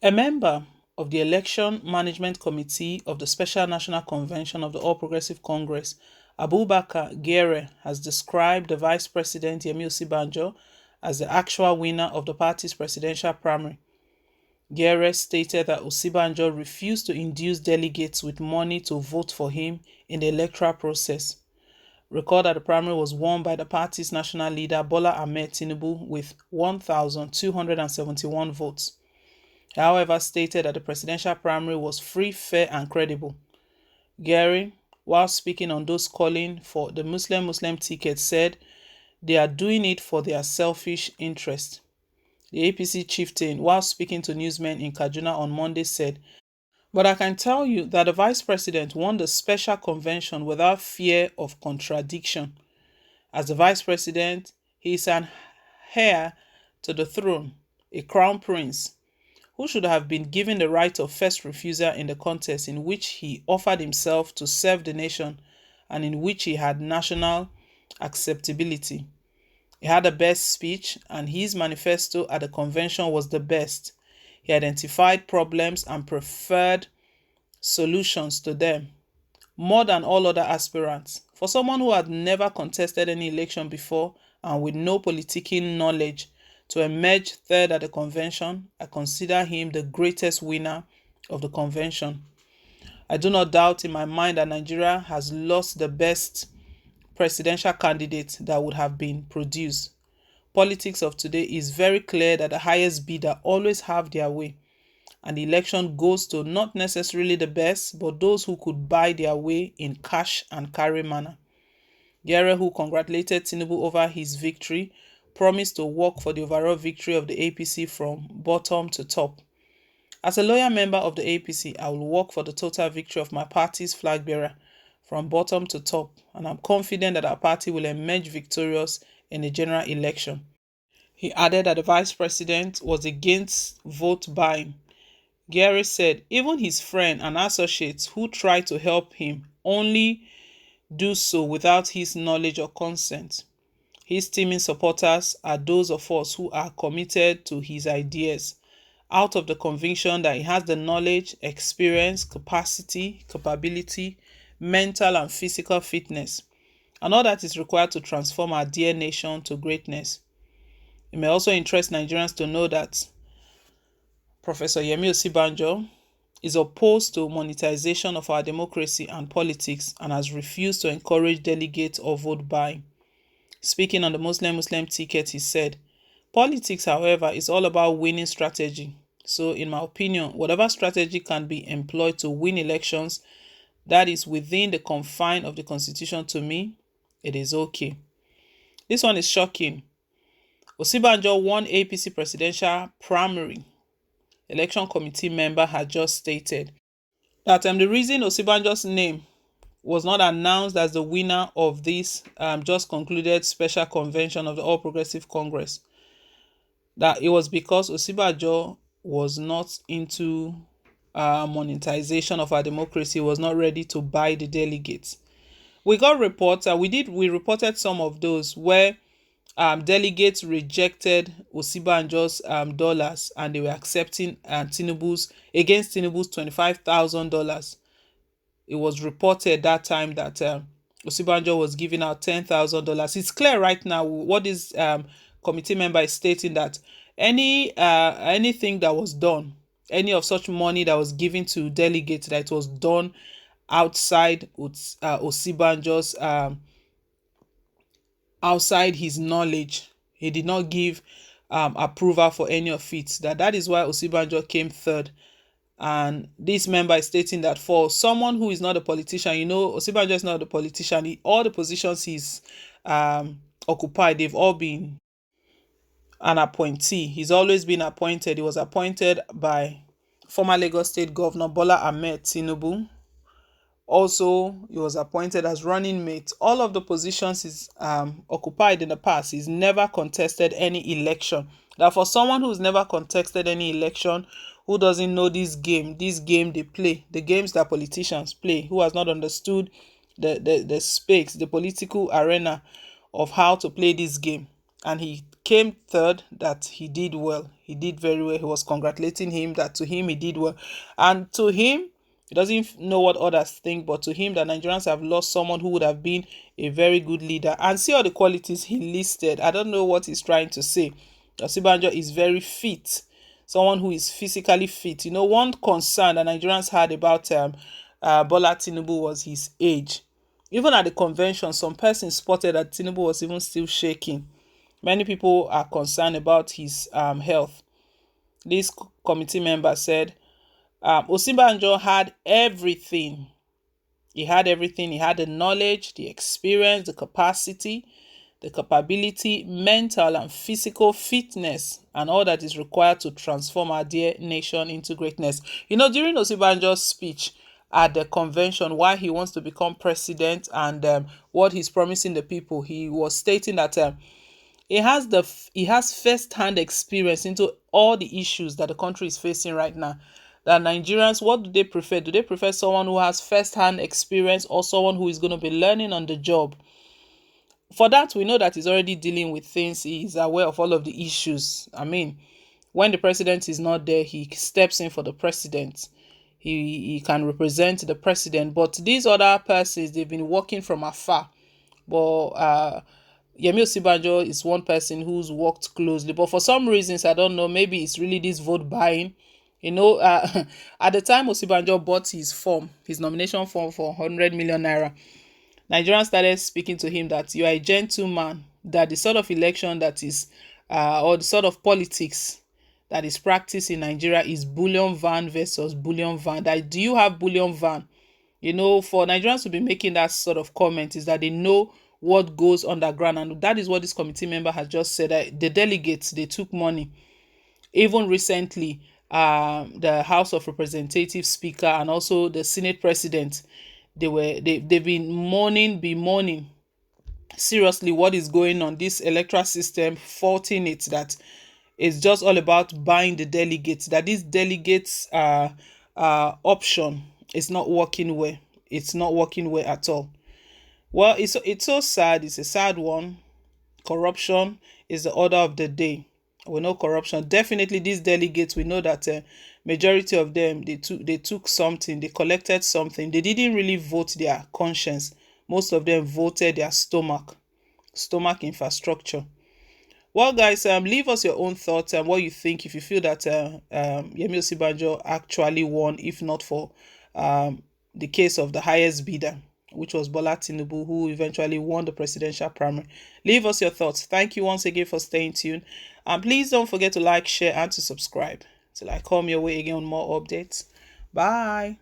A member of the Election Management Committee of the Special National Convention of the All Progressive Congress, Abubakar Gere, has described the Vice President Yemi Osibanjo as the actual winner of the party's presidential primary. Gere stated that Osibanjo refused to induce delegates with money to vote for him in the electoral process. Recall that the primary was won by the party's national leader Bola Ahmed Tinubu with 1,271 votes. He, however, stated that the presidential primary was free, fair, and credible. Gary, while speaking on those calling for the Muslim ticket, said they are doing it for their selfish interest. The APC chieftain, while speaking to newsmen in Kaduna on Monday, said, "But I can tell you that the vice president won the special convention without fear of contradiction. As the vice president, he is an heir to the throne, a crown prince, who should have been given the right of first refusal in the contest in which he offered himself to serve the nation and in which he had national acceptability. He had the best speech, and his manifesto at the convention was the best. He identified problems and preferred solutions to them, more than all other aspirants. For someone who had never contested any election before and with no political knowledge to emerge third at the convention, I consider him the greatest winner of the convention. I do not doubt in my mind that Nigeria has lost the best presidential candidate that would have been produced. Politics of today is very clear that the highest bidder always have their way, and the election goes to not necessarily the best, but those who could buy their way in cash and carry manner." Gere, who congratulated Tinubu over his victory, promised to work for the overall victory of the APC from bottom to top. "As a loyal member of the APC, I will work for the total victory of my party's flag bearer from bottom to top, and I'm confident that our party will emerge victorious in the general election." He added that the vice president was against vote buying. Gary said even his friend and associates who tried to help him only do so without his knowledge or consent. His teaming supporters are those of us who are committed to his ideas, out of the conviction that he has the knowledge, experience, capacity, capability, mental and physical fitness, and all that is required to transform our dear nation to greatness. It may also interest Nigerians to know that Professor Yemi Osibanjo is opposed to monetization of our democracy and politics and has refused to encourage delegates or vote buying. Speaking on the Muslim ticket, he said, "Politics, however, is all about winning strategy. So, in my opinion, whatever strategy can be employed to win elections that is within the confine of the constitution, to me, it is okay." This one is shocking. Osibanjo won APC presidential primary. Election committee member had just stated that the reason Osibanjo's name was not announced as the winner of this just concluded special convention of the All Progressive Congress, that it was because Osibanjo was not into monetization of our democracy, was not ready to buy the delegates. We got reports, we reported some of those where delegates rejected Osibanjo's dollars, and they were accepting Tinubu's $25,000. It was reported that time that Osibanjo was giving out $10,000. It's clear right now what this committee member is stating, that anything that was done, any of such money that was given to delegates, that it was done outside Osibanjo's outside his knowledge. He did not give approval for any of it. That is why Osibanjo came third. And this member is stating that for someone who is not a politician, Osibanjo is not a politician. All the positions he's occupied, they've all been an appointee. He's always been appointed. He was appointed by former Lagos State Governor Bola Ahmed Tinubu. Also, he was appointed as running mate. All of the positions he's occupied in the past, he's never contested any election. Now, for someone who's never contested any election, who doesn't know this game they play, the games that politicians play, who has not understood the space, the political arena of how to play this game, and he came third, that he did well. He did very well. He was congratulating him that to him he did well. And to him, he doesn't know what others think, but to him, that Nigerians have lost someone who would have been a very good leader. And see all the qualities he listed. I don't know what he's trying to say. Osibanjo is very fit, someone who is physically fit. You know, one concern that Nigerians had about Bola Tinubu was his age. Even at the convention, some persons spotted that Tinubu was even still shaking. Many people are concerned about his health. This committee member said Osinbajo had everything. He had everything. He had the knowledge, the experience, the capacity, the capability, mental and physical fitness, and all that is required to transform our dear nation into greatness. You know, during Osibanjo's speech at the convention, why he wants to become president and what he's promising the people, he was stating that he has first-hand experience into all the issues that the country is facing right now. That Nigerians, what do they prefer? Do they prefer someone who has first-hand experience or someone who is going to be learning on the job? For that, we know that he's already dealing with things. He's aware of all of the issues. I mean, when the president is not there, he steps in for the president. He can represent the president. But these other persons, they've been working from afar. But Yemi Osibanjo is one person who's worked closely. But for some reasons, I don't know, maybe it's really this vote buying. You know, at the time Osibanjo bought his nomination form for 100 million naira, Nigerians started speaking to him that you are a gentleman, that the sort of election that is, or the sort of politics that is practiced in Nigeria is bullion van versus bullion van. That do you have bullion van? You know, for Nigerians to be making that sort of comment is that they know what goes underground. And that is what this committee member has just said, that the delegates, they took money. Even recently, the House of Representatives Speaker and also the Senate President, they've been mourning seriously what is going on. This electoral system faulting it, that it's just all about buying the delegates, that these delegates option is not working well. It's not working well at all. Well, it's so sad. It's a sad one. Corruption is the order of the day. We know corruption. Definitely, these delegates, we know that majority of them, they took something, they collected something. They didn't really vote their conscience. Most of them voted their stomach infrastructure. Well, guys, leave us your own thoughts and what you think, if you feel that Yemi Osibanjo actually won, if not for the case of the highest bidder, which was Bola Tinubu, who eventually won the presidential primary. Leave us your thoughts. Thank you once again for staying tuned. And please don't forget to like, share, and to subscribe till I come your way again on more updates. Bye.